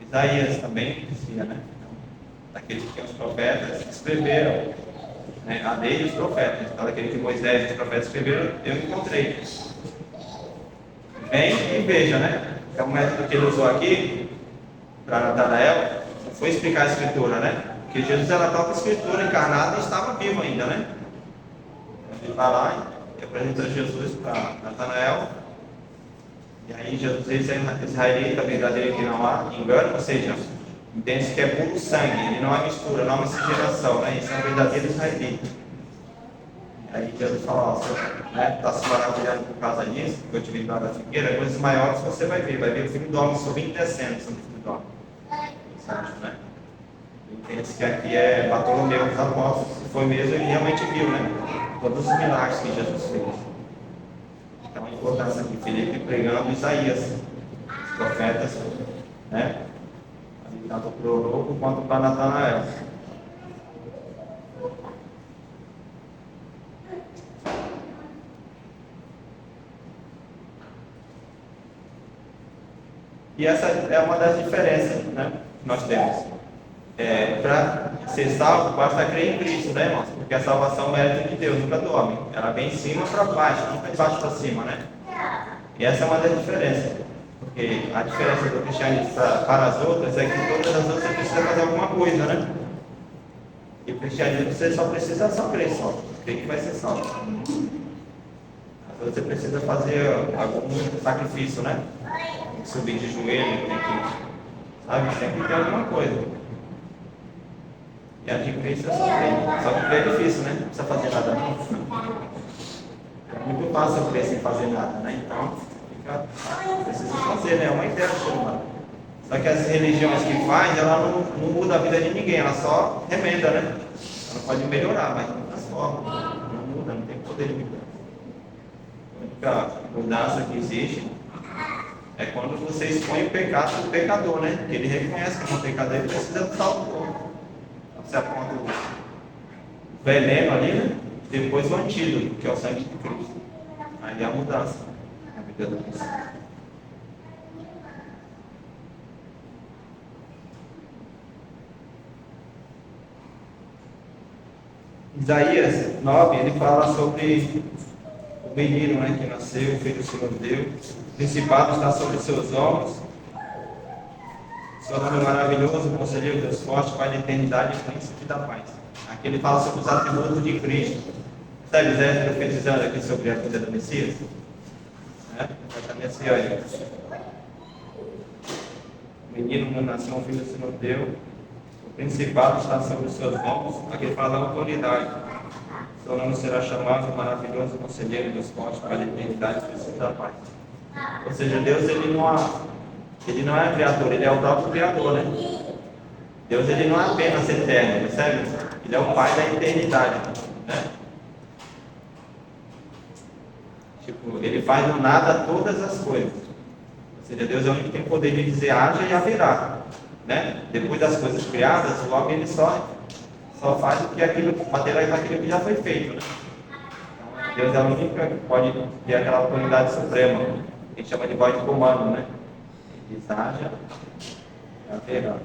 Isaías também dizia, né? Daqueles que os profetas escreveram, né? A lei e os profetas. Então, daquele que Moisés e os profetas escreveram, eu encontrei. Vem e veja, né? É um método que ele usou aqui para Natanael, foi explicar a escritura, né? Porque Jesus era a própria escritura encarnada e estava vivo ainda, né? Ele vai lá e apresenta Jesus para Natanael. E aí Jesus diz: israelita verdadeiro que não há engano, ou seja, entende-se que é puro sangue, ele não há mistura, não há miscigenação, né? Isso é um verdadeiro israelita. E aí Jesus fala: ó, você está se maravilhando por causa disso, porque eu te vi lá da figueira, coisas maiores você vai ver o filho do homem subindo e descendo sobre o filho do homem. Né? Entende-se que aqui é Bartolomeu dos apóstolos, se foi mesmo, ele realmente viu, né? Todos os milagres que Jesus fez. Então a importância aqui, Filipe pregando Isaías, os profetas, né? Tanto para o Eunuco quanto para Natanael. E essa é uma das diferenças, né, que nós temos. Para ser salvo, basta crer em Cristo, né, irmãos? Porque a salvação é mérito de Deus, nunca do homem. Ela vem de cima para baixo, nunca de baixo para cima, né? E essa é uma das diferenças. Porque a diferença do cristianismo para as outras é que todas as outras você precisa fazer alguma coisa, né? E o cristianismo você só precisa crer só. Crer que vai ser salvo. Às vezes você precisa fazer algum sacrifício, né? Tem que subir de joelho, tem que, sabe? Sempre tem alguma coisa. E a de Cristo é só crer. Só que crer é difícil, né? Não precisa fazer nada não. É muito fácil crer sem fazer nada, né? Então, precisa fazer, né? É uma ideia do ser humano. Só que as religiões que faz, ela não muda a vida de ninguém, ela só remenda, né? Ela pode melhorar, mas não transforma. Não muda, não tem poder de mudar. A única mudança que existe é quando você expõe o pecado do pecador, né? Porque ele reconhece que é um pecador, ele precisa do salvador. Então você aponta o veneno ali, né? Depois o antídoto, que é o sangue de Cristo. Aí é a mudança na vida do cristão. Isaías 9, ele fala sobre o menino, né, que nasceu, o filho do Senhor deu, o principado está sobre os seus ombros, seu nome maravilhoso, conselheiro Deus forte, Pai da eternidade e príncipe da paz. Aqui ele fala sobre os atributos de Cristo. Sabe, Isaías profetizando aqui sobre a vida do Messias? Essa messiânica. O menino nasceu, um filho do Senhor deu, o principado está sobre os seus ombros. Aqui ele fala da autoridade. Seu nome será chamado maravilhoso, conselheiro Deus forte, Pai da eternidade e príncipe da paz. Ou seja, Deus ele não é criador, ele é o próprio criador, né? Deus ele não é apenas eterno, percebe? Ele é o Pai da eternidade, né? Tipo, ele faz do nada todas as coisas. Ou seja, Deus é o único que tem poder de dizer haja e haverá, né? Depois das coisas criadas, o homem ele só faz o que aquilo, materializa aquilo que já foi feito, né? Então, Deus é o único que pode ter aquela autoridade suprema, que a gente chama de voz de comando, né? Ele diz haja e haverá.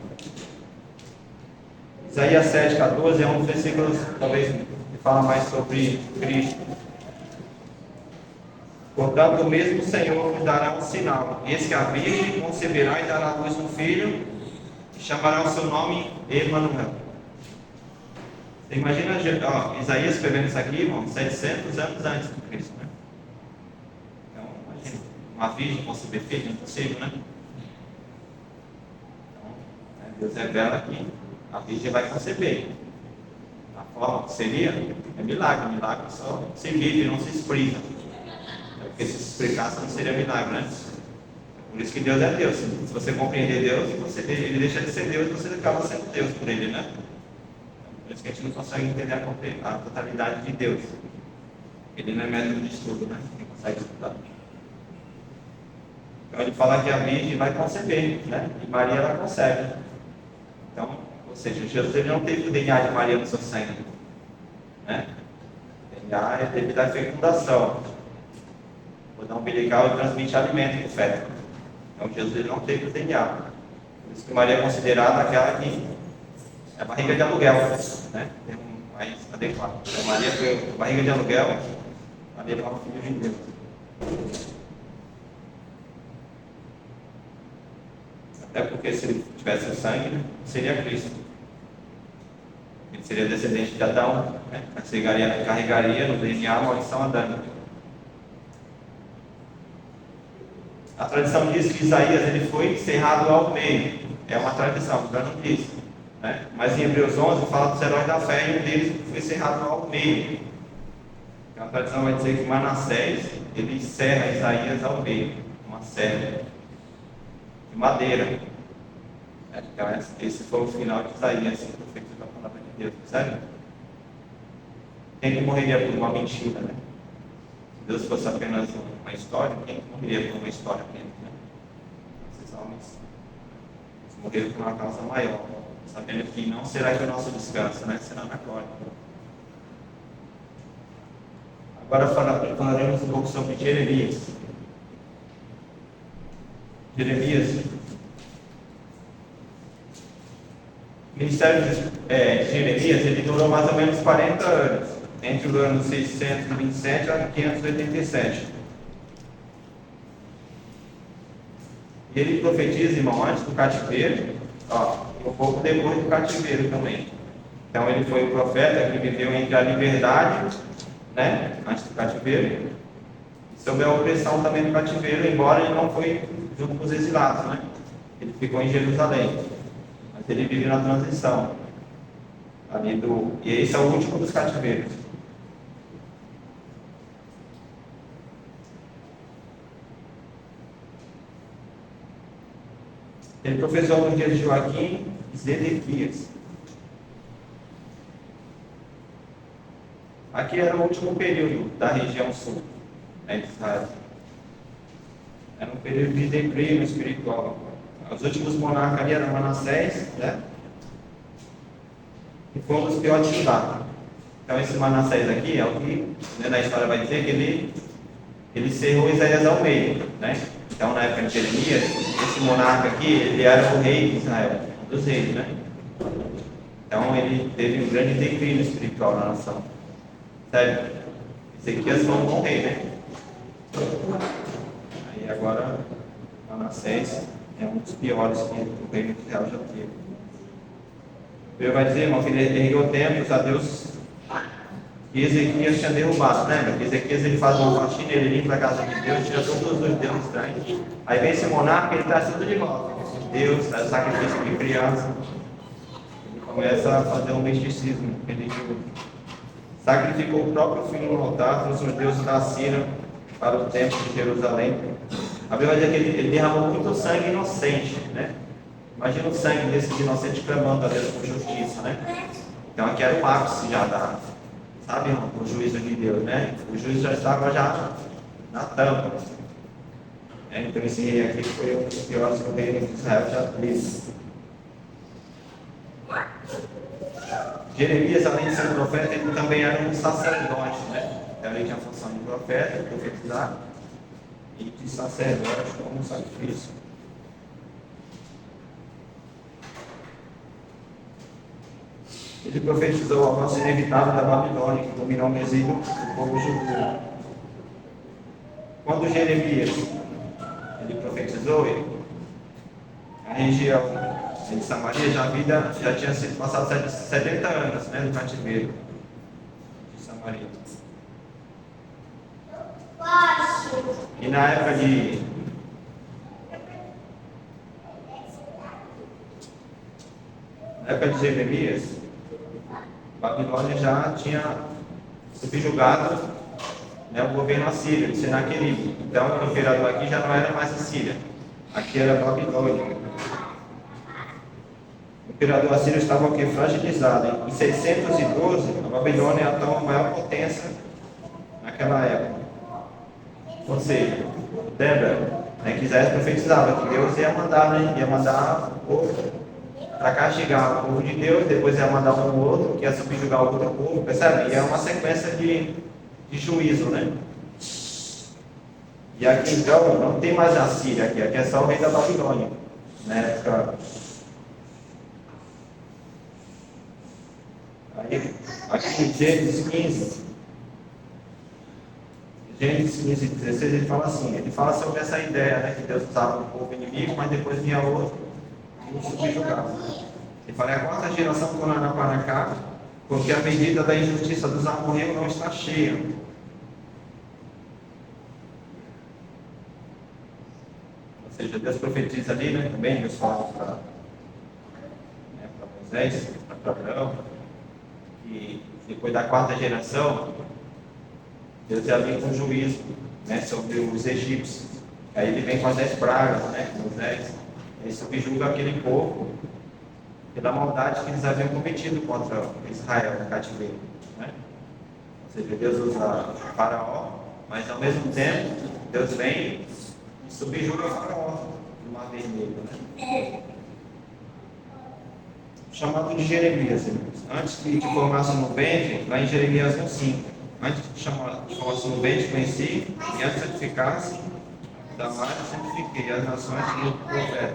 Isaías 7,14 é um dos versículos, talvez, que fala mais sobre Cristo. Portanto, o mesmo Senhor vos dará um sinal. Eis que a Virgem conceberá e dará à luz um filho, e chamará o seu nome Emanuel. Você imagina Isaías escrevendo isso aqui, irmão, 700 anos antes de Cristo, né? Então, imagina, uma virgem conceber filho, é impossível, né? Então, Deus revela que a virgem vai conceber. A forma que seria é milagre. Milagre só se vive, não se explica. Porque se explicasse não seria milagre, né? Por isso que Deus é Deus. Se você compreender Deus, ele deixa de ser Deus e você acaba sendo Deus por ele, né? Por isso que a gente não consegue entender a totalidade de Deus. Ele não é método de estudo, né? Quem consegue estudar. Então ele fala que a Virgem vai conceber, né? E Maria ela concebe. Então, ou seja, Jesus ele não teve o DNA de Maria no seu sangue, né? O DNA é devido à fecundação. O cordão umbilical transmite alimento para o feto. Então Jesus ele não teve o DNA. Por isso que Maria é considerada aquela que é a barriga de aluguel, né? Tem um mais adequado. Então, Maria foi a barriga de aluguel, Maria é o filho de Deus. Até porque se ele tivesse o sangue, seria Cristo. Ele seria descendente de Adão, né? Carregaria no DNA a maldição adâmica. A tradição diz que Isaías ele foi cerrado ao meio. É uma tradição, já não diz. Né? Mas em Hebreus 11 fala dos heróis da fé e um deles foi cerrado ao meio. Então a tradição vai dizer que Manassés ele serra Isaías ao meio, uma serra de madeira. Então esse foi o final de Isaías, o profeta da palavra de Deus, sabe? Quem que morreria por uma mentira, né? Se Deus fosse apenas uma história, quem que morreria por uma história apenas, né? Esses homens morreram por uma causa maior, sabendo que não será que o nosso descanso, né? Será na glória. Agora falaremos um pouco sobre Jeremias. O ministério de Jeremias ele durou mais ou menos 40 anos, entre os anos 627 a 587. E ele profetiza, irmão, antes do cativeiro, e um pouco depois do cativeiro também. Então ele foi o profeta que viveu entre a liberdade, né, antes do cativeiro, e sob a opressão também do cativeiro, embora ele não foi junto com os exilados, né? Ele ficou em Jerusalém. Mas ele vive na transição. E esse é o último dos cativeiros. Ele professou nos dias de Joaquim e Zedequias. Aqui era o último período da região sul, né, de Israel. Era um período de declínio espiritual. Os últimos monarcas ali eram Manassés, né? E foi um dos piores de Judá. Então esse Manassés aqui é o que, né, na história vai dizer que ele cerrou Isaías ao meio, né? Então na época de Jeremias, esse monarca aqui, ele era o rei de Israel, um dos reis, né? Então ele teve um grande declínio espiritual na nação. Sério, Ezequias foi um bom rei, né? Aí agora Manassés é um dos piores que o reino de Israel já teve. Ele vai dizer, irmão, que ele ergueu templos a Deus que Ezequias tinha derrubado, né? Porque Ezequias ele faz uma faxina, ele limpa a casa de Deus, tira todos os deuses estranhos. Aí vem esse monarca, ele traz tudo de volta. Deus, traz sacrifício de criança. Ele começa a fazer um misticismo religioso. Sacrificou o próprio filho no altar, trouxe os deuses da Síria para o templo de Jerusalém. A Bíblia diz que ele derramou muito sangue inocente, né? Imagina o sangue desses inocentes clamando a Deus por justiça, né? Então aqui era o ápice já da, sabe, irmão, o juízo de Deus, né? O juízo já estava já na tampa. Então esse rei aqui foi um dos piores que o reino de Israel já fez. Jeremias, além de ser um profeta, ele também era um sacerdote, né? Então ele tinha a função de profeta, profetizar, e de sacerdote como sacrifício. Ele profetizou o avanço inevitável da Babilônia, que dominou o exílio do povo judeu. Quando Jeremias ele profetizou, a região de Samaria já tinha sido passado 70 anos, né, do cativeiro de Samaria. E na época de Jeremias, Babilônia já tinha subjugado, né, o governo assírio de Senaqueribe. Então o imperador aqui já não era mais a Síria, aqui era Babilônia. O imperador assírio estava aqui fragilizado. Em 612, a Babilônia era a maior potência naquela época. Ou seja, lembra, né, que Isaías profetizava que Deus ia mandar, né, ia mandar o povo para castigar o povo de Deus, depois ia mandar um outro que ia subjugar o outro povo, percebe? E é uma sequência de juízo, né? E aqui então não tem mais a Síria, aqui é só o rei da Babilônia, na época Aí, aqui em Gênesis 15, 16, ele fala sobre essa ideia, né, que Deus usava um povo inimigo, mas depois vinha outro e o subjugava. Ele fala, é a quarta geração tornará para cá, porque a medida da injustiça dos amorreus não está cheia. Ou seja, Deus profetiza ali, né, também, Deus fala para Moisés, para Abraão, que depois da quarta geração, Deus já vem com juízo, né, sobre os egípcios. Aí ele vem com as 10 pragas, né, com Moisés. Ele subjuga aquele povo pela maldade que eles haviam cometido contra Israel no cativeiro. Né? Ou seja, Deus usa Faraó, mas ao mesmo tempo, Deus vem e subjuga Faraó no Mar Vermelho. Né? Chamado de Jeremias, irmãos. Antes que te formasse no ventre, lá em Jeremias 1,5. Antes que te formasse no ventre, conheci, e antes que santificasse, da margem santifiquei as nações do profeta.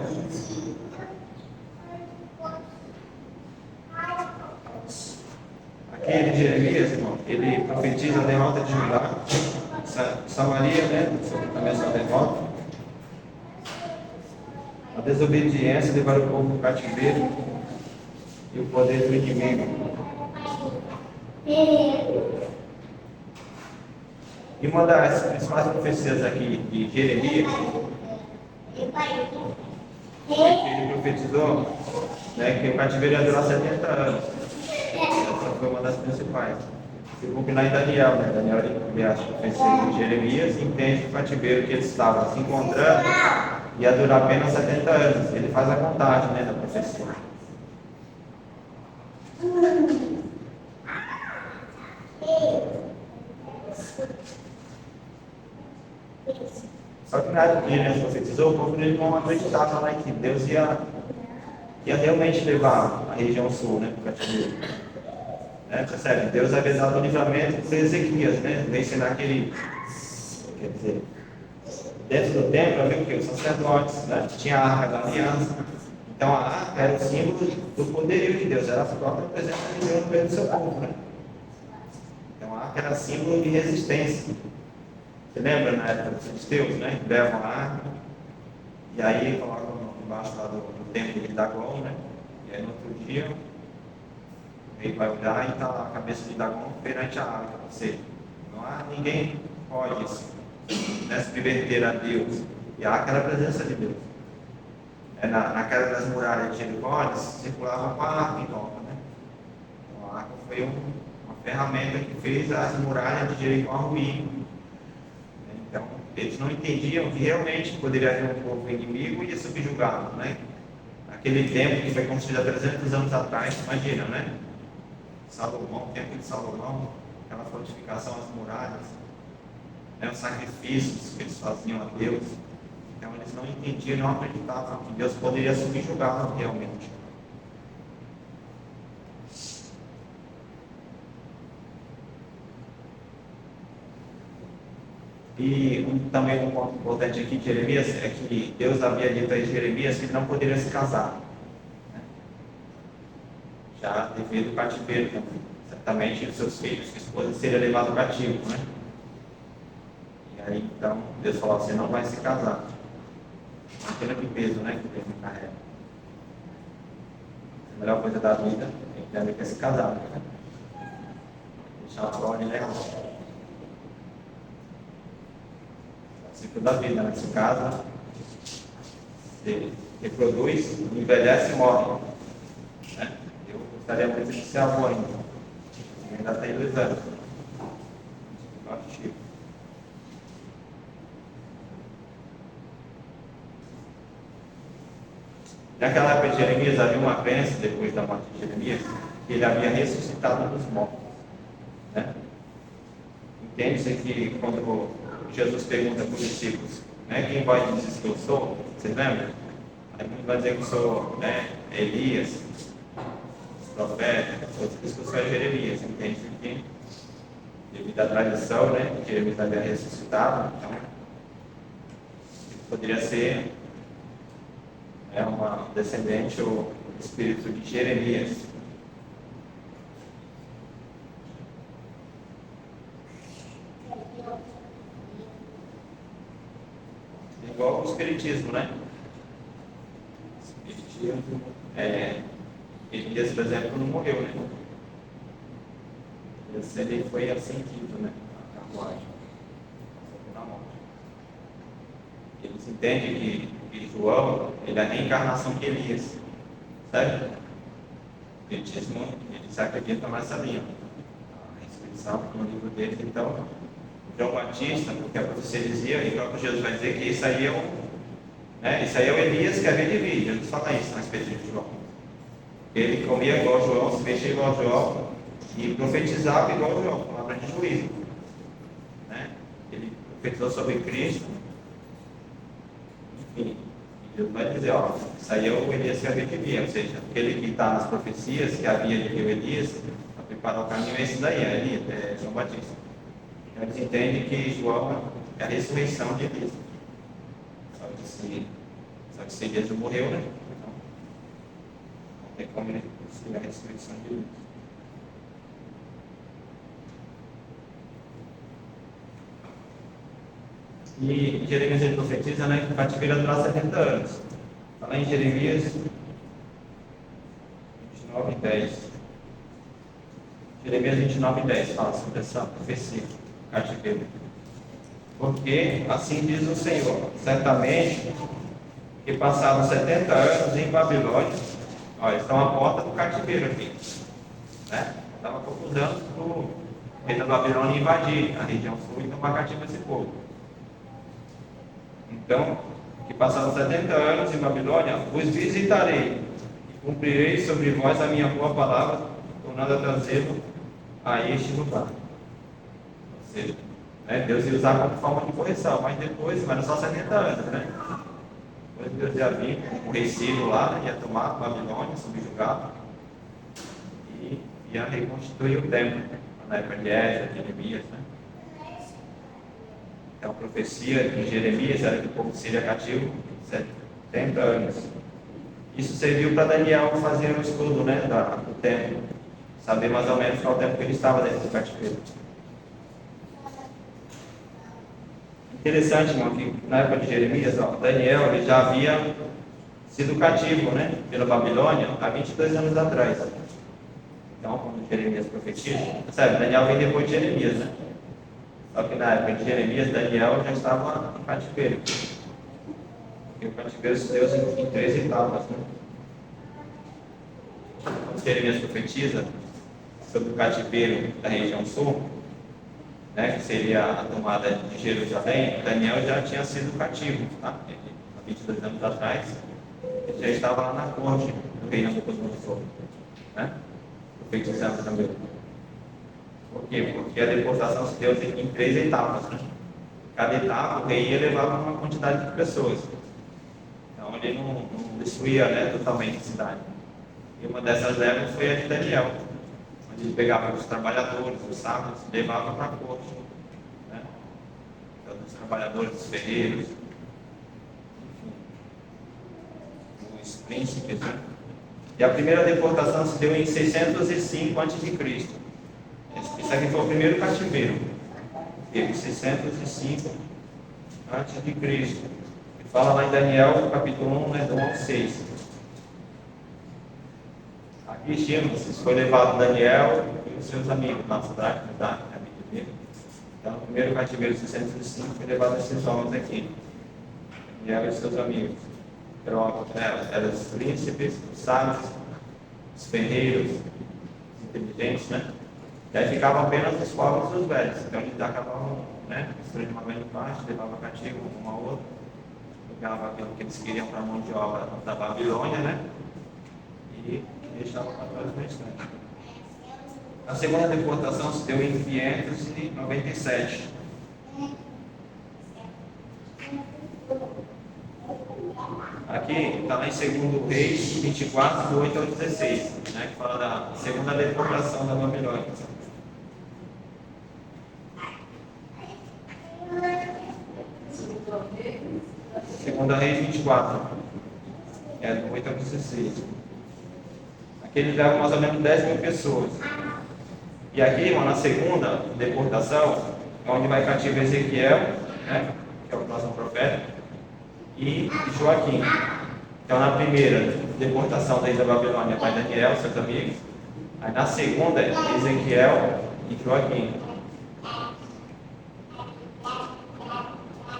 Aqui em Jeremias, irmão, ele profetiza a derrota de Judá, Samaria, né, também sua derrota, a desobediência levar o povo ao cativeiro e o poder do inimigo. E uma das principais profecias aqui de Jeremias, ele profetizou, né, que o cativeiro ia durar 70 anos. Essa foi uma das principais. Se combinar em Daniel, né? Daniel ele acha que profecia de Jeremias e entende que o cativeiro que eles estavam se encontrando ia durar apenas 70 anos. Ele faz a contagem, né, da profecia. Só que na época que ele profetizou, o povo dele não acreditava, né, que Deus ia realmente levar a região sul, né, para o cativeiro. Né, percebe? Deus havia dado o livramento para Ezequias, né, ensinar aquele, quer dizer, dentro do templo havia o que? Os sacerdotes, né, tinha a arca da aliança. Então a arca era o símbolo do poderio de Deus, era a própria presença de Deus no meio do seu povo, né? Então a arca era símbolo de resistência. Você lembra na época dos filisteus, né? Levam a arca e aí colocam embaixo lá do templo de Dagon, né? E aí no outro dia o rei vai olhar e está lá a cabeça de Dagon perante a arca. Ou seja, não há ninguém pode se subverter a Deus. E a arca era a presença de Deus. Na queda das muralhas de Jericó, eles circulavam com a arca em volta, né? Então a arca foi uma ferramenta que fez as muralhas de Jericó ruir. Então, eles não entendiam que realmente poderia haver um povo inimigo e ia subjugá-lo, né? Aquele tempo que foi construído há 300 anos atrás, imagina, né? Salomão, o tempo de Salomão, aquela fortificação às muralhas, né? Os sacrifícios que eles faziam a Deus. Então, eles não entendiam, não acreditavam que Deus poderia subjugá-lo realmente. E também um ponto importante aqui de Jeremias é que Deus havia dito a Jeremias que ele não poderia se casar, né? Já devido ao cativeiro também. Certamente os seus filhos, sua esposa, seriam levados cativo, né? E aí então Deus falou assim: não vai se casar. Imagina que peso, né, que ele carrega. A melhor coisa da vida é que é se casar, né? Deixar a prole legal. Ciclo da vida, né? Se casa, se reproduz, envelhece e morre. Né? Eu gostaria muito de ser avô ainda. Ainda tem 2 anos. Naquela época de Jeremias havia uma crença, depois da morte de Jeremias, que ele havia ressuscitado dos mortos. Né? Entende-se que quando Jesus pergunta para os discípulos, né, quem vai dizer que eu sou? Vocês lembram? Aí ele vai dizer que eu sou, né, Elias, profeta, outros dizem que eu sou Jeremias. Entende que, devido à tradição, né, que Jeremias havia ressuscitado, então ele poderia ser uma descendente ou espírito de Jeremias. profetismo, né? Elias, por exemplo, não morreu, né? Ele foi ascendido, né? A carruagem, na morte. Eles entendem que João, ele é a reencarnação de Elias, certo? O espiritismo, eles acreditam nessa linha, a ressurreição no livro deles. Então, João Batista, porque a profecia dizia, e o próprio Jesus vai dizer que isso aí é o Elias que havia de vir. Jesus fala isso a respeito de João. Ele comia igual João, se mexia igual João e profetizava igual João, palavra de juízo, né? Ele profetizou sobre Cristo. Enfim, Jesus vai dizer, isso aí é o Elias que havia de vir, ou seja, aquele que está nas profecias, que havia de vir o Elias, para preparar o caminho, é esse daí, é Elias, é João Batista. Então eles entendem que João é a ressurreição de Elias. Só que se Elias não morreu, né? Então, não tem como ele ser a ressurreição de Elias. E Jeremias ele profetiza, né, que o cativeiro durará 70 anos. Está lá em Jeremias 29:10. Jeremias 29:10 fala sobre essa profecia, cativeiro. Porque assim diz o Senhor, certamente que passaram 70 anos em Babilônia. Olha, eles estão à porta do cativeiro aqui, né? Estava poucos anos para o rei da Babilônia invadir a região sul e tomar cativo esse povo. Então, que passaram 70 anos em Babilônia, vos visitarei e cumprirei sobre vós a minha boa palavra, tornando a trazê-lo a este lugar. Ou seja, Deus ia usar como forma de correção, mas não só 70 anos, né? Depois Deus ia vir, o rei Ciro lá, ia tomar a Babilônia, subjugar, e ia reconstituir o templo, na época de Esdras, de Jeremias, né? Então a profecia de Jeremias era que o povo seria cativo 70 anos. Isso serviu para Daniel fazer um estudo, né, do templo, saber mais ou menos qual tempo que ele estava dentro do cativeiro. Interessante, irmão, que na época de Jeremias, Daniel ele já havia sido cativo, né, pela Babilônia há 22 anos atrás. Então, quando Jeremias profetiza, sabe, Daniel vem depois de Jeremias, né? Só que na época de Jeremias, Daniel já estava em cativeiro. Porque o cativeiro se deu em 3 etapas, né? Quando Jeremias profetiza sobre o cativeiro da região sul, né, que seria a tomada de Jerusalém, Daniel já tinha sido cativo, tá? Há 22 anos atrás, ele já estava lá na corte do rei Nabucodonosor, né? Profetizando também. Por quê? Porque a deportação se deu em 3 etapas, né? Cada etapa o rei ia levar uma quantidade de pessoas. Então ele não destruía, né, totalmente a cidade. E uma dessas levas foi a de Daniel, onde ele pegava os trabalhadores, os sábios, e levava para a corte, né? Então, os trabalhadores, os ferreiros, enfim, os príncipes, né? E a primeira deportação se deu em 605 a.C. Isso aqui foi o primeiro cativeiro. Teve 605 a.C. Ele fala lá em Daniel, capítulo 1, né, do 1 ao 6. Aqui Gênesis foi levado Daniel e os seus amigos, na cidade, dele. Então, o primeiro cativeiro 605 foi levado esses homens aqui. Daniel e os seus amigos. Eram os príncipes, os sábios, os ferreiros, os inteligentes, né? E aí ficavam apenas os pobres e os velhos. Então eles acabavam, né, destruindo uma grande parte, levavam cativo um ao outro, pegavam aquilo que eles queriam para a mão de obra da Babilônia, né? E deixavam para trás o restante. A segunda deportação se deu em 597. Aqui está lá em 2 Reis 24, do 8 ao 16, né, que fala da segunda deportação da Babilônia. Segunda Reis 24, do 8 ao 16. Aqui eles levam mais ou menos 10 mil pessoas. E aqui, irmão, na segunda deportação, é onde vai cativo Ezequiel, né, que é o próximo profeta, e Joaquim. Então, na primeira, deportação da Babilônia, vai Daniel, seus amigos. Aí, na segunda, Ezequiel e Joaquim.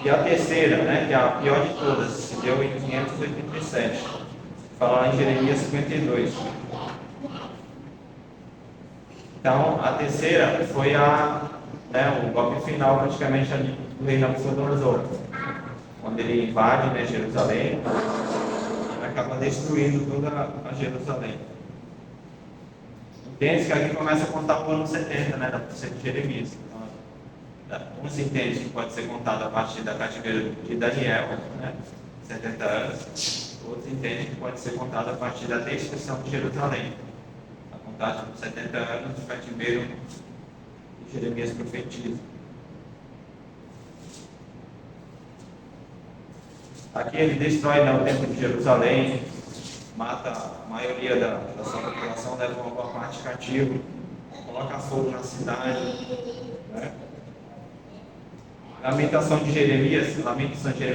E a terceira, né, que é a pior de todas, se deu em 587. Fala lá em Jeremias 52. Então, a terceira foi o golpe final, praticamente, ali do rei Nabucodonosor, quando ele invade, né, Jerusalém e acaba destruindo toda a Jerusalém. Entende que aqui começa a contar o ano 70, né, da profecia de Jeremias. Uns entendem que pode ser contado a partir da cativeiro de Daniel, né, 70 anos. Outros entendem que pode ser contado a partir da destruição de Jerusalém. A contagem dos 70 anos do cativeiro de Jeremias profetiza. Aqui ele destrói, né, o templo de Jerusalém, mata a maioria da sua população, leva uma boa parte cativa, coloca fogo na cidade, né? Lamentação de Jeremias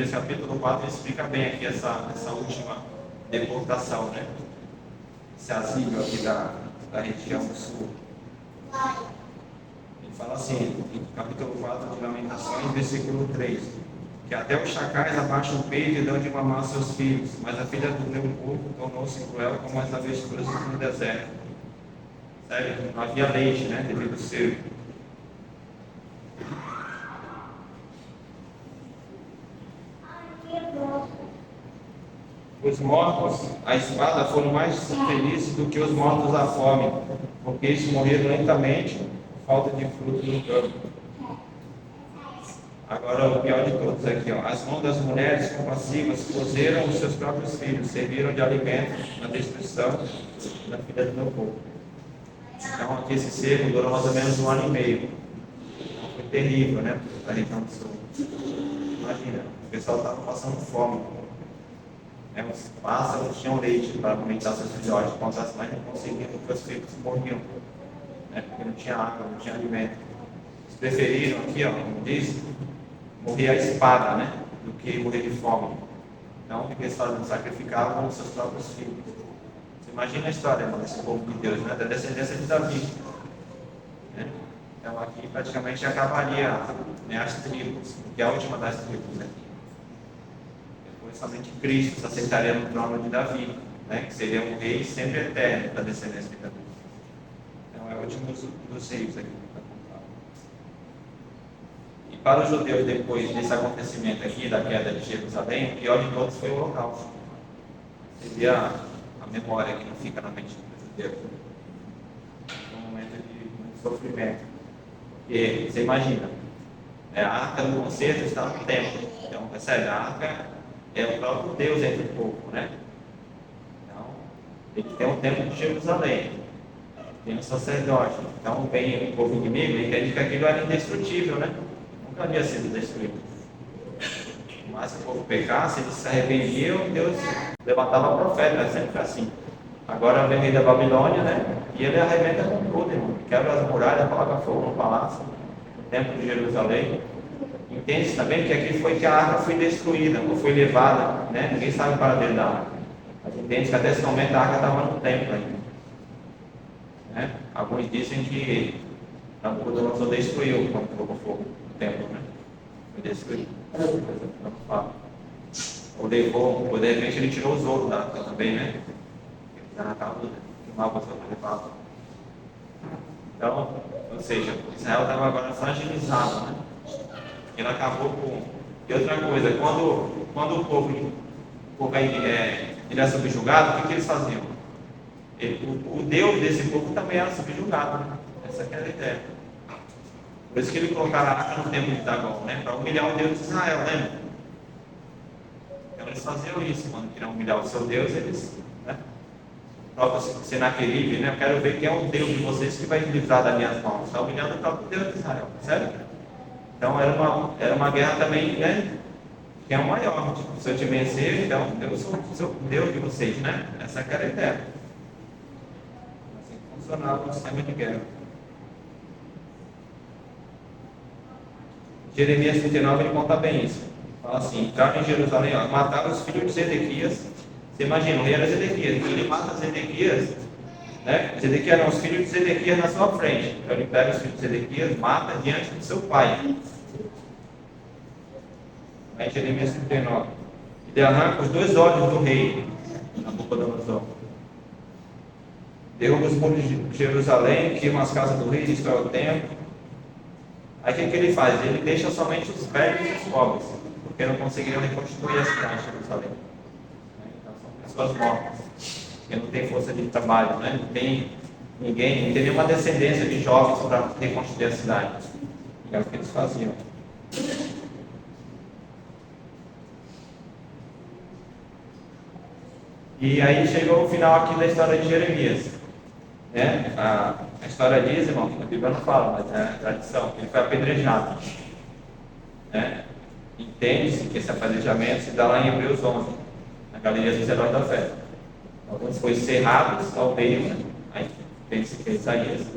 capítulo 4, explica bem aqui essa última deportação, né? Esse asilo aqui da região do sul. Ele fala assim, em capítulo 4 de Lamentações, versículo 3, que até os chacais abaixam o peito e dão de mamar aos seus filhos, mas a filha do meu povo tornou-se cruel como as avestruzes no deserto. Sério? Não havia leite, né? Devido ser. Os mortos à espada foram mais felizes do que os mortos à fome, porque eles morreram lentamente por falta de fruto no campo. Agora, o pior de todos aqui, ó. As mãos das mulheres compassivas cozeram os seus próprios filhos, serviram de alimento na destruição da filha do meu povo. Então, aqui esse cerco durou mais ou menos 1 ano e meio. Foi terrível, né? A região do sul. Imagina, o pessoal estava passando fome. Os pássaros tinham leite para alimentar seus filhotes, enquanto as mães não conseguiam, porque os filhos morriam, né? Porque não tinha água, não tinha alimento. Eles preferiram aqui, ó, como diz, morrer à espada, né? Do que morrer de fome. Então, o que eles faziam? Sacrificavam os seus próprios filhos. Você imagina a história, irmão, desse povo de Deus, né? Da descendência de Davi. Né? Então, aqui praticamente acabaria, né, as tribos, que é a última das tribos, né? Depois, somente Cristo se aceitaria no trono de Davi, né? Que seria um rei sempre eterno da descendência de Davi. Então, é o último dos reis aqui. Para os judeus, depois desse acontecimento aqui, da queda de Jerusalém, o pior de todos foi o Holocausto. Seria a memória que não fica na mente do judeu. Um momento de muito sofrimento. Porque, você imagina, a arca do concerto está no templo. Então, percebe? A arca é o próprio Deus entre o povo, né? Então, ele tem o templo de Jerusalém. Tem o sacerdote. Então, vem o povo inimigo e entende que aquilo era indestrutível, né? Nunca havia sido destruído. Mas se o povo pecasse, eles se arrependiam, Deus levantava profeta, sempre assim. Agora vem o rei da Babilônia, né? E ele arrebenta com tudo, irmão. Quebra as muralhas, coloca fogo no palácio, no templo de Jerusalém. Entende também que aqui foi que a arca foi destruída, ou foi levada, né? Ninguém sabe o paradeiro da arca. Mas entende que até esse momento a arca estava no templo ainda. Né? Alguns dizem que Nabucodonosor destruiu quando colocou fogo. Templo, né? Foi destruído. Ou levou, ou de repente ele tirou os ouros da arca também, né? Ele já acaba queimava os ouros levados. Então, ou seja, Israel estava agora fragilizado, né? Ele acabou com. E outra coisa, quando o povo ele era subjugado, o que eles faziam? O Deus desse povo também era subjugado, né? Essa que era a ideia. Por isso que ele colocaram a arca no templo de Dagom, né? Para humilhar o Deus de Israel, lembra? Então eles faziam isso, quando queriam humilhar o seu Deus, eles, né? O próprio Senaqueribe, né? Eu quero ver quem é o Deus de vocês que vai me livrar das minhas mãos. Está humilhando o próprio Deus de Israel, sério? Então era uma guerra também, né? Que é o maior. Tipo, se eu te vencer, então eu sou o Deus de vocês, né? Essa que era a ideia. Assim funcionava o sistema de guerra. Jeremias 39, ele conta bem isso. Fala assim, entraram em Jerusalém, ó, mataram os filhos de Zedequias. Você imagina, o rei era Zedequias, então ele mata Zedequias, né? Zedequias não, os filhos de Zedequias na sua frente. Então ele pega os filhos de Zedequias, mata diante do seu pai. Aí Jeremias 39. Ele arranca os 2 olhos do rei, Nabucodonosor. Derruba os muros de Jerusalém, queima as casas do rei, destrói o templo. Aí o que ele faz? Ele deixa somente os velhos e os pobres, porque não conseguiram reconstruir a cidade de Jerusalém. Então são pessoas mortas, porque não tem força de trabalho, né? Não tem ninguém, não tem nenhuma descendência de jovens para reconstruir a cidade. E é o que eles faziam. E aí chegou o final aqui da história de Jeremias. Né? A história diz, irmão, que a Bíblia não fala, mas é a tradição, que ele foi apedrejado. Né? Entende-se que esse apedrejamento se dá lá em Hebreus 11, na Galeria dos Heróis da Fé. Alguns foram cerrados ao meio, né? Aí pensa que é Isaías,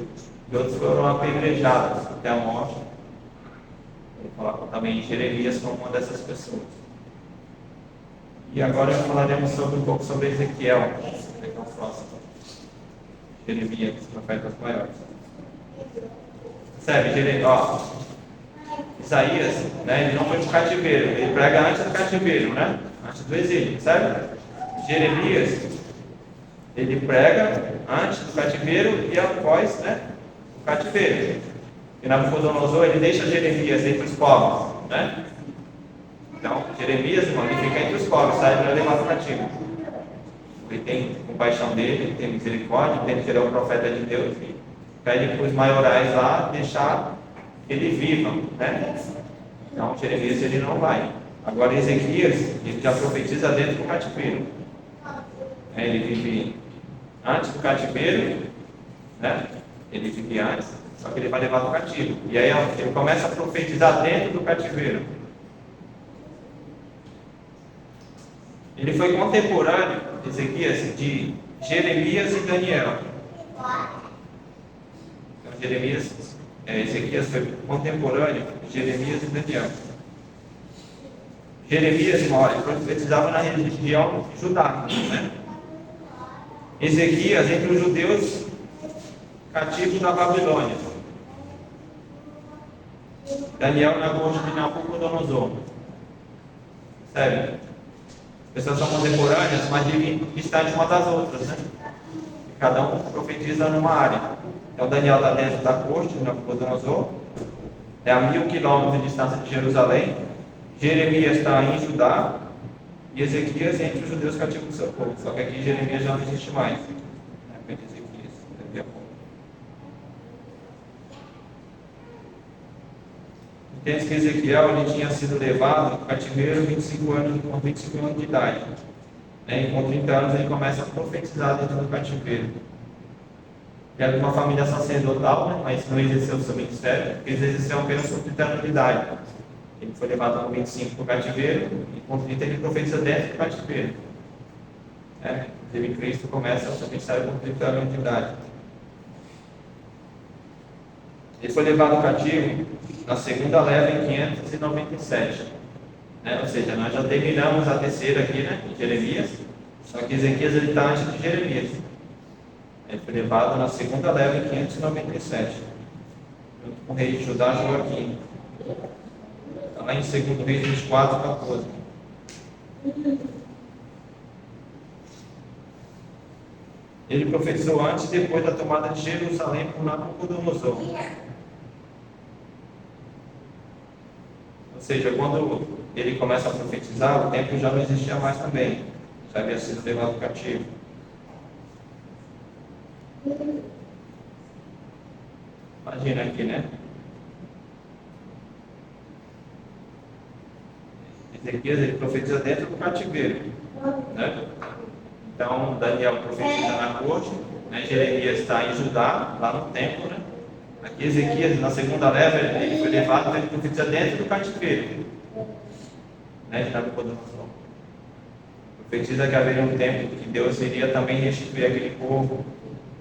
e outros foram apedrejados até a morte. Ele coloca também Jeremias como uma dessas pessoas. E agora falaremos um pouco sobre Ezequiel, que é o próximo. Jeremias, dos profetas maiores. Percebe? Isaías, né, ele não foi para o cativeiro, ele prega antes do cativeiro, né? Antes do exílio, certo? Jeremias, ele prega antes do cativeiro e após, né, o cativeiro. E Nabucodonosor, ele deixa Jeremias entre os povos, né? Então, Jeremias, irmão, ele fica entre os povos, sai para levar o cativo. Ele tem compaixão dele, ele tem misericórdia, entende que ele é o profeta de Deus e pede para os maiorais lá deixar que ele viva, né? Então, Jeremias ele não vai. Agora, Ezequias, ele já profetiza dentro do cativeiro. Ele vive antes do cativeiro, né? Ele vive antes, só que ele vai levar no cativo. E aí ele começa a profetizar dentro do cativeiro. Ele foi contemporâneo, Ezequias, de Jeremias e Daniel. Então, Ezequias foi contemporâneo de Jeremias e Daniel. Jeremias, irmão, ele profetizava na religião judaica, né? Ezequias entre os judeus cativos na Babilônia. Daniel na corte de Nabucodonosor. Sério? As pessoas são contemporâneas, mas vivem distantes uma das outras, né? Cada um profetiza numa área. Então Daniel está dentro da corte de Nabucodonosor, é a 1000 quilômetros de distância de Jerusalém. Jeremias está em Judá e Ezequias entre os judeus cativos do seu povo. Só que aqui Jeremias já não existe mais. Ezequias, daqui a pouco. Entende que Ezequiel ele tinha sido levado ao cativeiro com 25 anos de idade. E com 30 anos ele começa a profetizar dentro do cativeiro. Ele era de uma família sacerdotal, né? Mas não exerceu o seu ministério, porque ele exerceu apenas com 30 anos de idade. Ele foi levado com 25 para o cativeiro e com 30 ele profetiza dentro do cativeiro. Inclusive Cristo começa o seu ministério com 30 anos de idade. Ele foi levado cativo na segunda leva em 597. Ou seja, nós já terminamos a terceira aqui, né, em Jeremias, só que Ezequias está antes de Jeremias. Ele foi levado na segunda leva em 597, junto com o rei de Judá, Joaquim. Está lá em 2 Reis 24, 14. Ele profetizou antes e depois da tomada de Jerusalém por Nabucodonosor. Ou seja, quando ele começa a profetizar, o templo já não existia mais também. Já havia sido levado cativo. Imagina aqui, né? Ezequias, ele profetiza dentro do cativeiro, né? Então, Daniel profetiza na corte, né? Jeremias está em Judá, lá no templo, né? Aqui Ezequias, na segunda leva, ele foi levado, ele profetiza dentro do cativeiro, né? De Nabucodonosor. Profetiza que haveria um tempo que Deus iria também restituir aquele povo,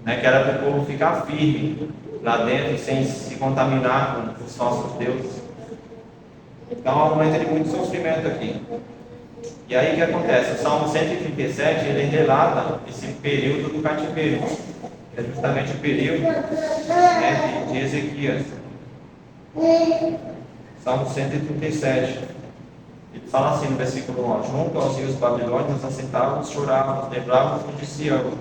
né? Que era para o povo ficar firme lá dentro, sem se contaminar com os falsos deuses. Então, é um momento de muito sofrimento aqui. E aí o que acontece? O Salmo 137, ele relata esse período do cativeiro, que é justamente o período, né, de Ezequias. Salmo 137. Ele fala assim no versículo 1: junto aos rios babilônios nos assentávamos, chorávamos, lembrávamos de Sião.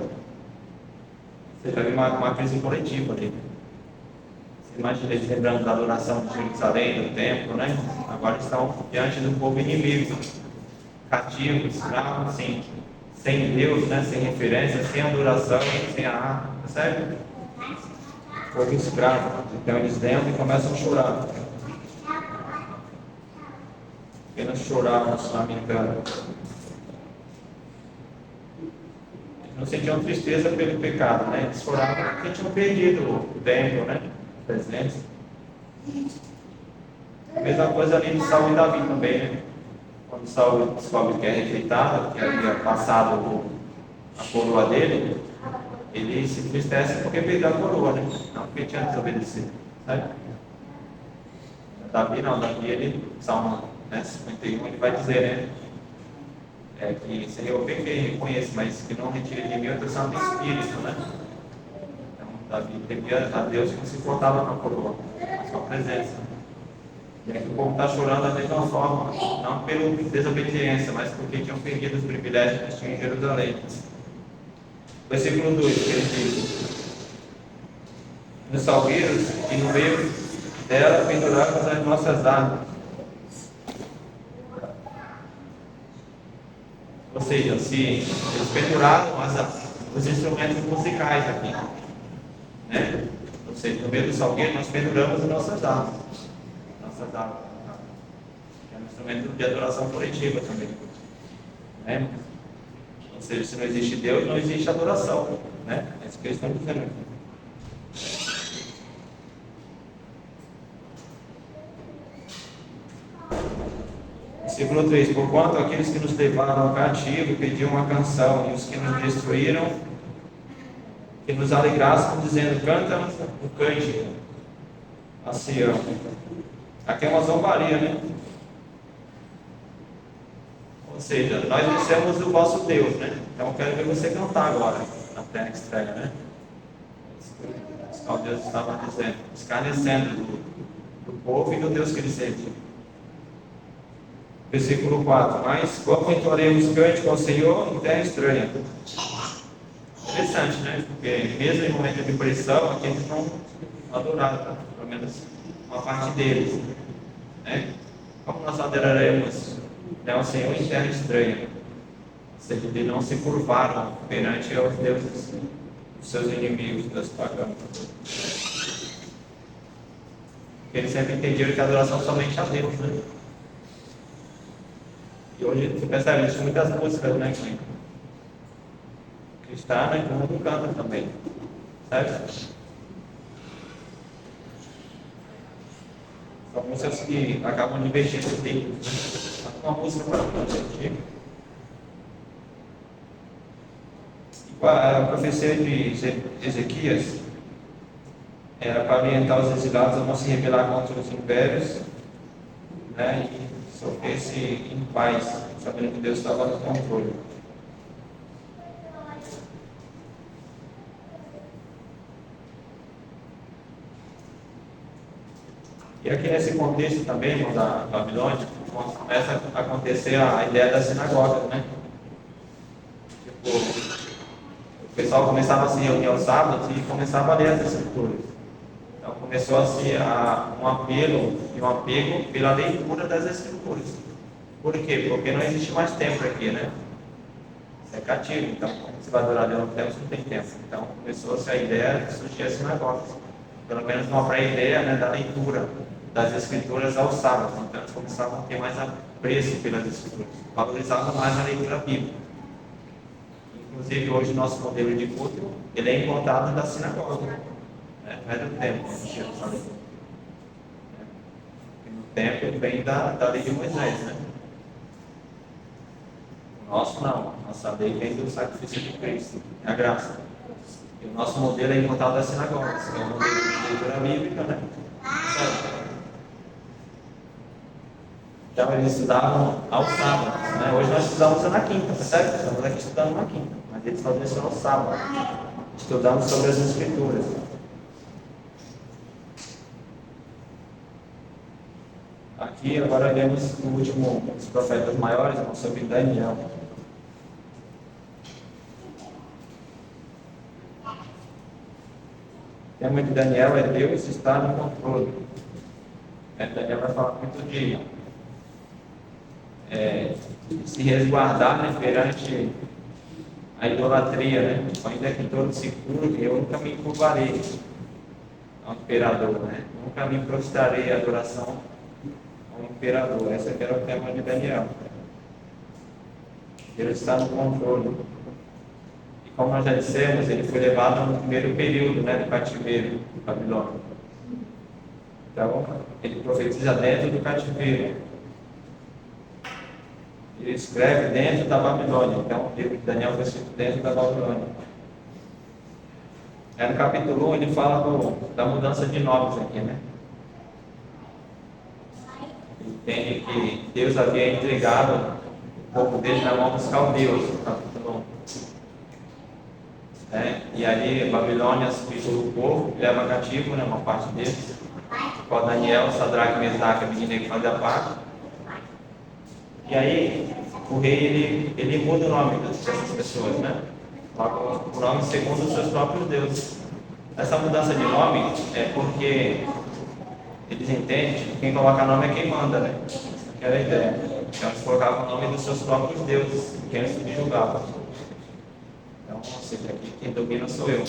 Você já viu uma crise coletiva ali. Você imagina eles lembrando da adoração de Jerusalém, do templo, né? Agora estão diante do povo inimigo, cativo, escravo, sem Deus, né? Sem referência, sem adoração, sem a arca, percebe? Povo escravo. Então eles lembram e começam a chorar. Apenas choravam, se lamentando. Eles não sentiam tristeza pelo pecado, né? Eles choravam porque tinham perdido o templo, né? Presentes. A mesma coisa ali de Saul e Davi também, né? Quando Saul descobre que é rejeitado, que havia passado a coroa dele, ele se entristece porque perdeu a coroa, né? Não porque tinha desobedecido, sabe? Davi não, Davi ele, Salmo 51, ele vai dizer, né? Que Senhor, eu pequei, reconheço, mas que não retire de mim o teu Santo Espírito, né? Então, Davi temia a Deus que não se importava com a coroa, a sua presença. E aqui o povo está chorando da mesma forma, não pela desobediência, mas porque tinham perdido os privilégios que tinham em Jerusalém. Versículo 2, que ele diz: nos salgueiros e no meio dela penduramos as nossas armas. Ou seja, se eles penduraram os instrumentos musicais aqui, né? Ou seja, no meio do salgueiro nós penduramos as nossas armas. Nossas armas. Que é um instrumento de adoração coletiva também. Né? Ou seja, se não existe Deus, não existe adoração. Né? É isso que eles estão dizendo aqui. Versículo 3: porquanto aqueles que nos levaram ao cativo pediam uma canção, e os que nos destruíram, que nos alegrassem, dizendo: canta-nos o cântico a Sião. Aqui é uma zombaria, né? Ou seja, nós dissemos o vosso Deus, né? Então eu quero ver você cantar agora, na terra estranha, né? Os caldeus estavam dizendo, escarnecendo do povo e do Deus que eles serviam. Versículo 4: mas como entoaremos cântico ao Senhor em terra estranha? Interessante, né? Porque mesmo em momento de pressão, aqui eles não adoraram, pelo menos uma parte deles, né? Como nós adoraremos, né, ao Senhor em terra estranha? Ou seja, eles não se curvaram perante aos deuses dos seus inimigos, das pagãs. Porque eles sempre entenderam que a adoração somente a Deus, né? E hoje você percebe, existem muitas músicas, né, cristã, né, que o mundo canta também, certo? São músicas que acabam de investir nos livros, né? Uma música para cantar. A profecia de Ezequias era para orientar os exilados a não se rebelar contra os impérios, né, e sofrer-se em paz, sabendo que Deus estava no controle. E aqui nesse contexto também, irmão, da Babilônia, começa a acontecer a ideia das sinagogas, né? Tipo, o pessoal começava a se reunir aos sábados e começava a ler as escrituras. Então começou um apelo e um apego pela leitura das escrituras. Por quê? Porque não existe mais tempo aqui, né? Você é cativo, então como você vai adorar Deus no tempo, você não tem tempo. Então começou-se a ideia de surgir as sinagogas. Pelo menos uma pré-ideia, né, da leitura das escrituras aos sábados. Então eles começavam a ter mais apreço pelas escrituras, valorizavam mais a leitura bíblica. Inclusive hoje o nosso modelo de culto, ele é encontrado na sinagoga, né? Não é do templo, em Jerusalém. No templo ele vem da lei de Moisés, né? O nosso não, nossa lei vem do sacrifício de Cristo, é a graça. E o nosso modelo é encontrado das sinagogas, que é o modelo de leitura bíblica, né? Então eles estudavam aos sábados, né? Hoje nós estudamos na quinta, percebe? Estamos aqui estudando na quinta, mas eles faziam isso ao sábado, estudando sobre as Escrituras. Aqui agora lemos o último dos profetas maiores, sobre Daniel. O tema de Daniel é Deus está no controle. Daniel vai falar muito de se resguardar, né, perante a idolatria, né? Ainda que todos se curvem, eu nunca me curvarei ao imperador, né? Nunca me prostrarei à adoração ao imperador. Esse aqui era o tema de Daniel. Deus está no controle. E como nós já dissemos, ele foi levado no primeiro período, né, do cativeiro babilônico. Então, ele profetiza dentro do cativeiro. Ele escreve dentro da Babilônia. Então, o livro de Daniel foi escrito dentro da Babilônia. No capítulo 1, ele fala da mudança de nomes aqui, né? Ele entende que Deus havia entregado o povo dele na mão dos caldeus, no capítulo 1. E ali, Babilônia subjugou o povo, leva cativo, né, uma parte deles, qual Daniel, Sadraque, Mesaque e Abednego fazia parte. E aí, o rei, ele muda o nome dessas pessoas, né? O nome segundo os seus próprios deuses. Essa mudança de nome é porque eles entendem que quem coloca nome é quem manda, né? Essa era a ideia. Então, eles colocavam o nome dos seus próprios deuses, quem eles subjugavam. Então, ou seja, aqui quem domina sou eu.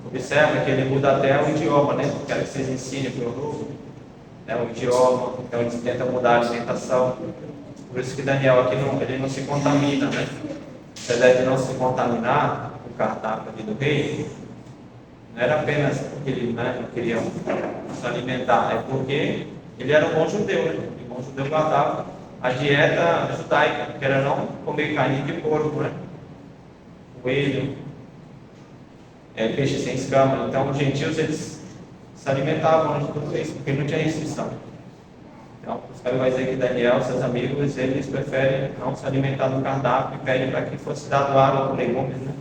Observa que ele muda até o idioma, né? Quero que vocês ensinem para o novo, né? O idioma. Então, eles tentam mudar a alimentação. Por isso que Daniel aqui ele não se contamina, né? Você deve não se contaminar com o cardápio ali do rei. Não era apenas porque ele, né, não queria se alimentar, é porque ele era um bom judeu, né? E o bom judeu guardava a dieta judaica, que era não comer carne de porco, né? Coelho, peixe sem escama. Então, os gentios eles se alimentavam de tudo isso, porque não tinha restrição. Então, os caras vão dizer que Daniel, seus amigos, eles preferem não se alimentar do cardápio e pedem para que fosse dado água com legumes, né?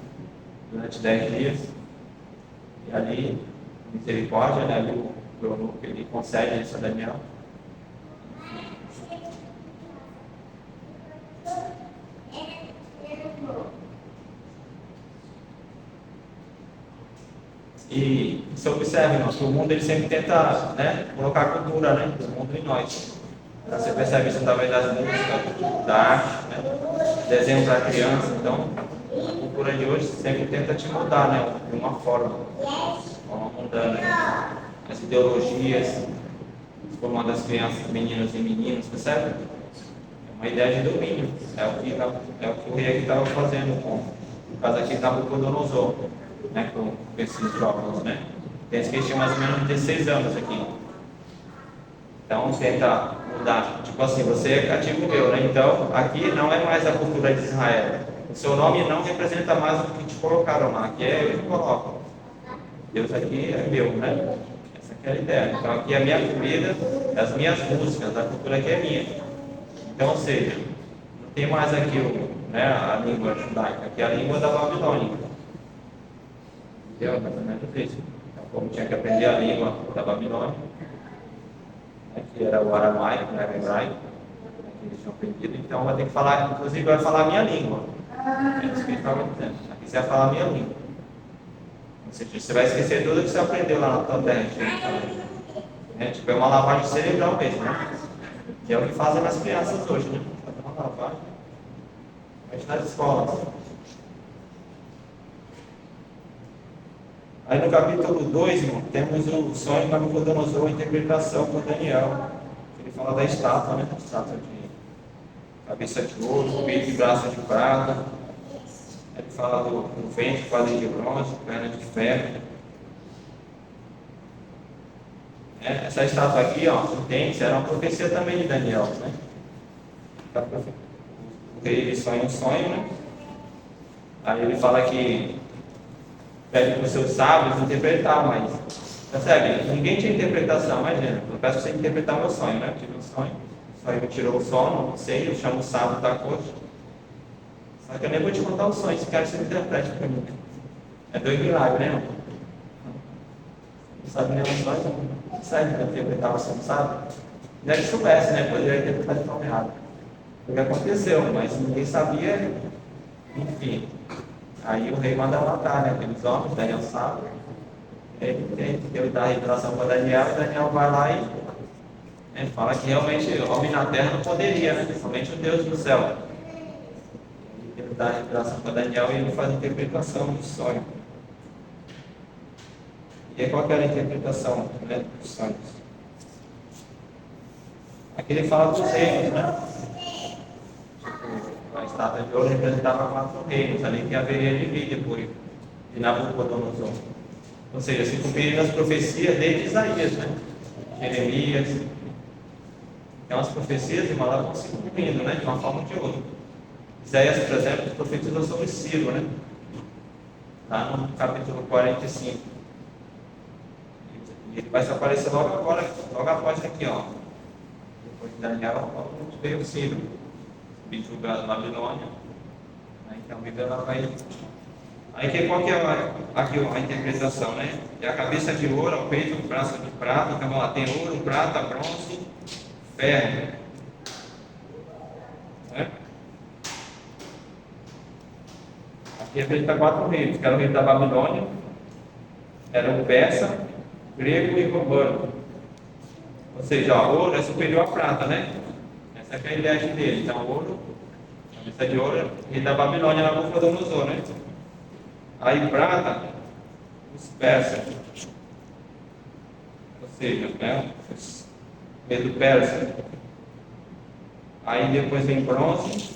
Durante 10 dias. E ali, misericórdia, né? Ali o eunuco, ele concede isso a Daniel. E se observe, que o mundo ele sempre tenta, né, colocar a cultura, né, do mundo em nós. Então, você percebe isso através das músicas, da arte, né, desenho para criança. Então, a cultura de hoje sempre tenta te mudar, né, de uma forma mudando, né, as ideologias, formando as crianças, meninas e meninos, percebe? É uma ideia de domínio. É o que o rei aqui estava fazendo no caso aqui Nabucodonosor, né, com esses jovens, né? Tem que tinha mais ou menos 16 anos aqui. Então, tenta mudar. Tipo assim, você é cativo meu, né? Então, aqui não é mais a cultura de Israel. O seu nome não representa mais o que te colocaram lá. Aqui é eu que coloco. Deus aqui é meu, né? Essa aqui é a ideia. Então, aqui é a minha comida, as minhas músicas, a cultura aqui é minha. Então, ou seja, não tem mais aqui a língua judaica. Aqui é a língua da Babilônia. Entendeu? Mais ou menos isso. Então, como tinha que aprender a língua da Babilônia, né, que era o aramaico, né, o hebraico, que eles tinham aprendido, então vai ter que falar, inclusive vai falar a minha língua. É isso que ele estava dizendo. Aqui você vai falar a minha língua. Ou seja, você vai esquecer tudo que você aprendeu lá na tua terra. Tipo, é uma lavagem cerebral mesmo, né? Que é o que fazem nas crianças hoje, né? Uma lavagem. Mas nas escolas. Aí no capítulo 2, irmão, temos o sonho de Nabucodonosor, a interpretação por Daniel. Ele fala da estátua, né? Estátua de cabeça de ouro, peito e braço de prata. Ele fala do ventre, quadril de bronze, perna de ferro. Essa estátua aqui, ó, entende? Era uma profecia também de Daniel, né? O rei ele sonha um sonho, né? Aí ele fala que pede para os seus sábios interpretar, mas percebe? Ninguém tinha interpretação, imagina. Eu peço para você interpretar meu sonho, né? Eu tive um sonho Aí me tirou o sono, não sei, eu chamo o sábado da corte. Só que eu nem vou te contar o sonho, se quer que você interprete para mim. É dois milagres, né? Não sabe nem o sonho, não sabe que eu interpretava sonho, sabe? Não é que soubesse, né? Poderia interpretar de forma errada. O que aconteceu, mas ninguém sabia, enfim. Aí o rei manda matar, né? Aqueles homens, Daniel sabe. Ele dá a revelação para Daniel, e Daniel vai lá e fala que realmente homem na terra não poderia, né? Somente o Deus do céu. Ele dá a revelação para Daniel e ele faz a interpretação do sonho. E aí, qual que era a interpretação, né, dos sonhos? Aqui ele fala dos reinos, né? A estátua de ouro representava 4 reinos, ali que haveria de vir depois de Nabucodonosor. Ou seja, se cumpriram as profecias desde Isaías, né? Jeremias. Então as profecias, irmão, elas vão se cumprindo, né? De uma forma ou de outra. Isaías, por exemplo, profetizou sobre Ciro, né? Lá no capítulo 45. Ele vai se aparecer logo agora, logo após aqui, ó. Depois de Daniel, veio Ciro, julgado na Babilônia. Então, a Bíblia ela vai. Aí, qual que é aqui a interpretação, né? É a cabeça de ouro, o peito, o braço de prata, então lá tem ouro, prata, bronze, ferro. Né? Aqui representa 4 reinos, que era o reino da Babilônia, era o persa, grego e romano. Ou seja, ó, ouro é superior à prata, né? Essa é a ideia dele. Então, ouro, cabeça de ouro, rei da Babilônia, Nabucodonosor, né? Aí, prata, os persas. Ou seja, né? Rei do Persa. Aí depois vem bronze,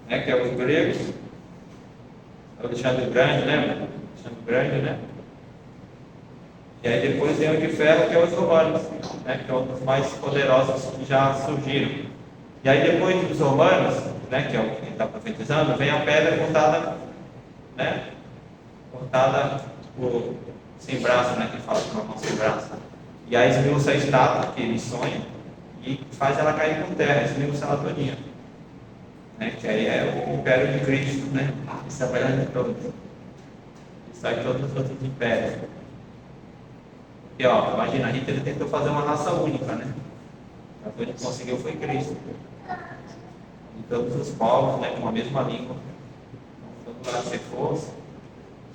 né? Que é os gregos. Alexandre o Grande, né? Alexandre o Grande, né? E aí depois vem o de ferro, que é os romanos, né? Que é um dos mais poderosos que já surgiram. E aí depois dos romanos, né? Que é o que ele está profetizando, vem a pedra cortada, né? Cortada por sem braço, né? Que fala com a mão sem braço. E aí esmiuça a estátua que ele sonha e faz ela cair por terra, esmiuça ela todinha. Né? Que aí é o império de Cristo, né? Isso é a melhor de todos. Isso aí todos os outros impérios. E ó, imagina, Hitler tentou fazer uma raça única, né? A coisa que conseguiu foi Cristo. E todos os povos, né, com a mesma língua. Todo lugar que você fosse,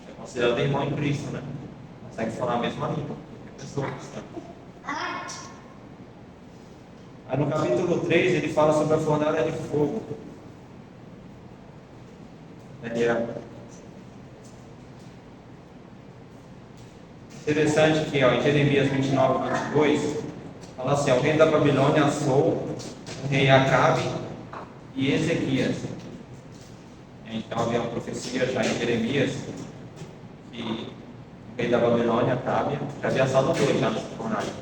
é considerado irmão em Cristo, né? Consegue falar a mesma língua. Pessoa cristã. Aí no capítulo 3 ele fala sobre a fornalha de fogo. Daniel. Interessante que ó, em Jeremias 29, 22, fala assim: o rei da Babilônia assou o rei Acabe e Ezequias. Então havia uma profecia já em Jeremias que o rei da Babilônia, Acabe, já havia assado dois já nessa fornalha.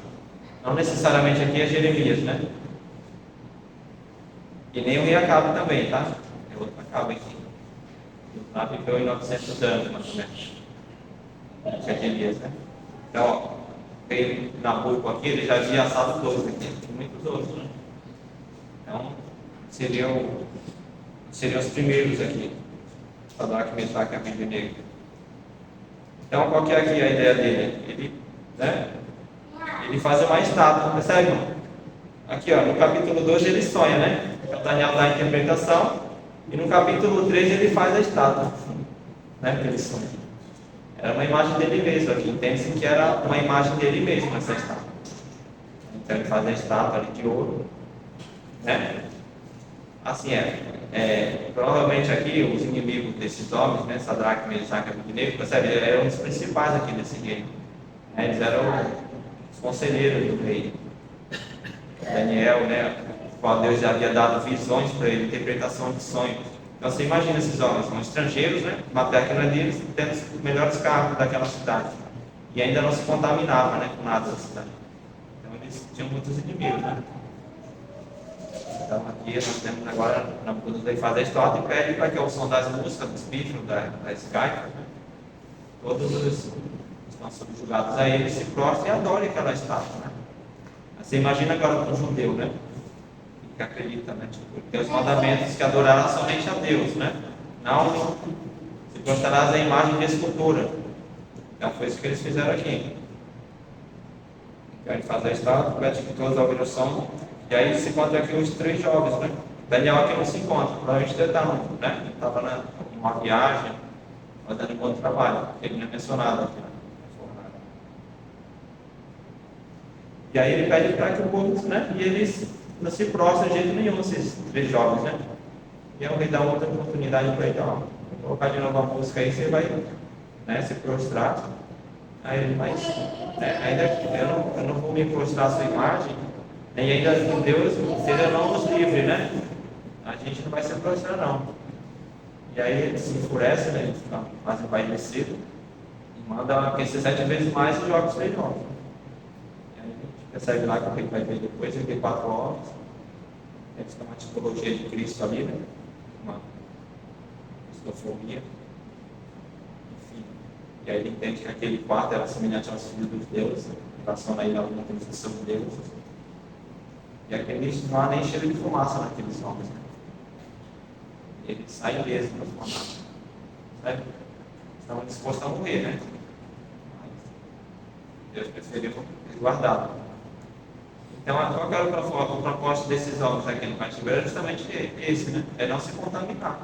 Não necessariamente aqui é Jeremias, né? E nem o rei Acabe também, tá? É outro Acabe aqui. Lá viveu em 900 anos, mais ou menos. Que é Jeremias, né? Então, ó, o rei Nabuco aqui, ele já havia assado dois aqui, tem muitos outros, né? Então, seriam os primeiros aqui. Sadraque, Mesaque e Abednego. Então, qual que é aqui a ideia dele? Ele faz uma estátua, percebe? Aqui, ó, no capítulo 2 ele sonha, né? Então, Daniel dá a interpretação, e no capítulo 3 ele faz a estátua, né? Que ele sonha. Era uma imagem dele mesmo aqui, entende-se que era uma imagem dele mesmo essa estátua. Então, ele faz a estátua ali de ouro, né? Assim provavelmente aqui os inimigos desses homens, né, Sadraque, Mesaque e Abednego, percebe, eram os principais aqui desse reino. Eles eram os conselheiros do rei. Daniel, né, qual Deus já havia dado visões para ele, interpretação de sonhos. Então você imagina esses homens, são estrangeiros, né, uma terra que não é deles, tendo os melhores carros daquela cidade. E ainda não se contaminava, né, com nada da cidade. Então eles tinham muitos inimigos, né. Então aqui nós temos agora, Nabucodonosor faz a história e pede para que ao som das músicas, dos pífanos, das gaitas, né, todos os que estão subjugados a ele se prostrem e adorem aquela estátua, né? Você imagina agora com um judeu, né? Que acredita, né? Tipo, tem os mandamentos que adorará somente a Deus, né? Não se prostarás à imagem de escultura. Então foi isso que eles fizeram aqui. Então ele faz a estátua, pede que todos ouviram o som. E aí se encontra aqui os três jovens, né? Daniel aqui não se encontra, provavelmente ele está, né? Ele estava em uma viagem, fazendo um bom trabalho. Ele não é mencionado aqui, né? E aí ele pede para que o povo, né? E eles não se prostram de jeito nenhum, esses três jovens, né? E aí o rei dá outra oportunidade para ele, ó, vou colocar de novo a música aí, você vai, né, se prostrar. Aí ele, mas, né, ainda eu não vou me prostrar à sua imagem, né, e ainda Deus, se ele não nos livre, né? A gente não vai se prostrar não. E aí ele se enfurece, né? Ele fica quase envaidecido e manda aquecer 7 vezes mais e joga os três jogos. Percebe lá que o que ele vai ver depois, ele tem 4 horas. Eles têm uma tipologia de Cristo ali, né? Uma cristofobia. Enfim. E aí ele entende que aquele quarto era semelhante aos filhos dos deuses, em relação a ele, alguma manifestação de Deus. E aqueles não há nem cheiro de fumaça naqueles homens. Né? Eles saem mesmo da fumaça. Sabe? Estavam dispostos a morrer, né? Mas Deus preferiu guardá-lo. Então, qual era o propósito desses homens aqui no cativeiro? Era justamente esse, né? É não se contaminar.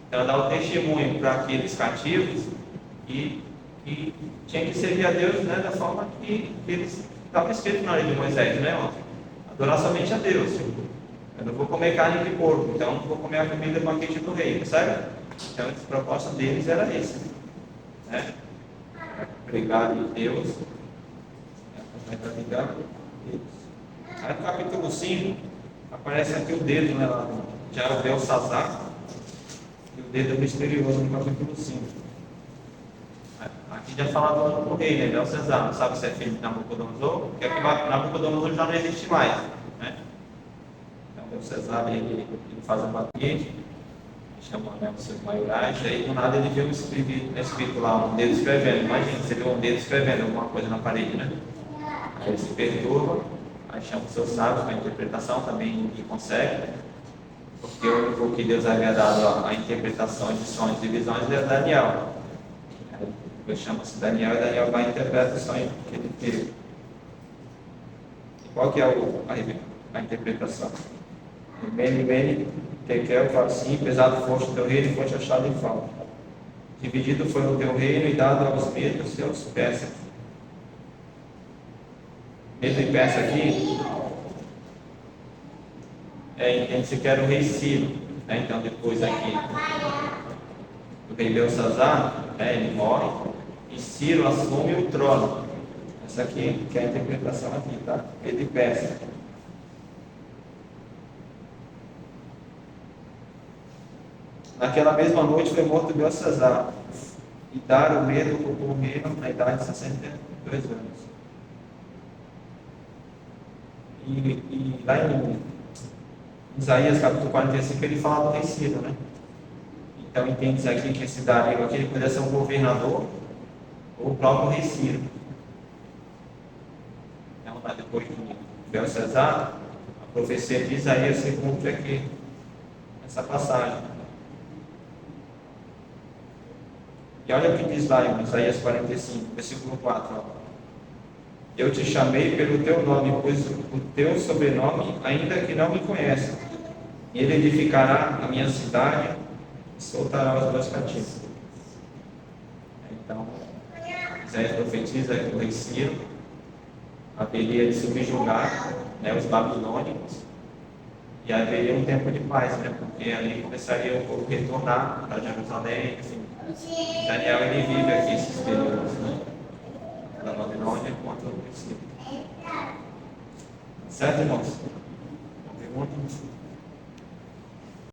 Então, dar o testemunho para aqueles cativos e tinha que servir a Deus, né, da forma que eles estavam escritos na lei de Moisés, né? Ó, adorar somente a Deus. Eu não vou comer carne de porco, então não vou comer a comida do banquete do rei, percebe? Então, a proposta deles era esse, né? Pregar de Deus, para ligar Deus. Aí no capítulo 5, aparece aqui o dedo, né, lá de Belsazar, e o dedo misterioso no capítulo 5. Aqui já fala do rei, né, Belsazar, não sabe se é filho de Nabucodonosor, porque aqui Nabucodonosor já não existe mais, né? Então Belsazar, ele faz um banquete, chama, né, os seus maiorais, e aí do nada ele vê escrito lá, um dedo escrevendo. Imagina, você vê um dedo escrevendo alguma coisa na parede, né? Aí ele se perturba, aí chama os seus sábios para a interpretação, também ninguém consegue, porque o único que Deus havia dado a interpretação de sonhos e visões é Daniel. Depois chama-se Daniel, e Daniel vai interpretar o sonho que ele teve. E qual que é a interpretação? Mene, Tekel, fala assim: pesado foste o teu reino e foste achado em falta. Dividido foi o teu reino e dado aos medos seus persas. Medo e persa aqui, entende-se que era o rei Ciro, né? Então depois aqui, o rei Belsazar, né, ele morre, e Ciro assume o trono. Essa aqui que é a interpretação aqui, tá? Medo e persa. Naquela mesma noite foi morto Belsazar, e Dário Medo ocupou o reino na idade de 62 anos. E lá em Isaías capítulo 45 ele fala do rei Ciro, né? Então entende-se aqui que esse Dário aqui ele poderia ser um governador ou o próprio rei Ciro. Então lá depois de Belsazar, a profecia de Isaías se cumpre aqui, essa passagem. E olha o que diz lá em Isaías 45, versículo 4. Ó. Eu te chamei pelo teu nome, pois o teu sobrenome, ainda que não me conhece. Ele edificará a minha cidade e soltará os meus cativos. Então, Isaías profetiza que o rei Ciro haveria de subjugar, né, os babilônicos, e haveria um tempo de paz, né, porque ali começaria o povo a retornar para Jerusalém, enfim. Daniel ele vive aqui esses períodos, né? Da Babilônia contra o princípio. Certo, irmãos? Pergunta?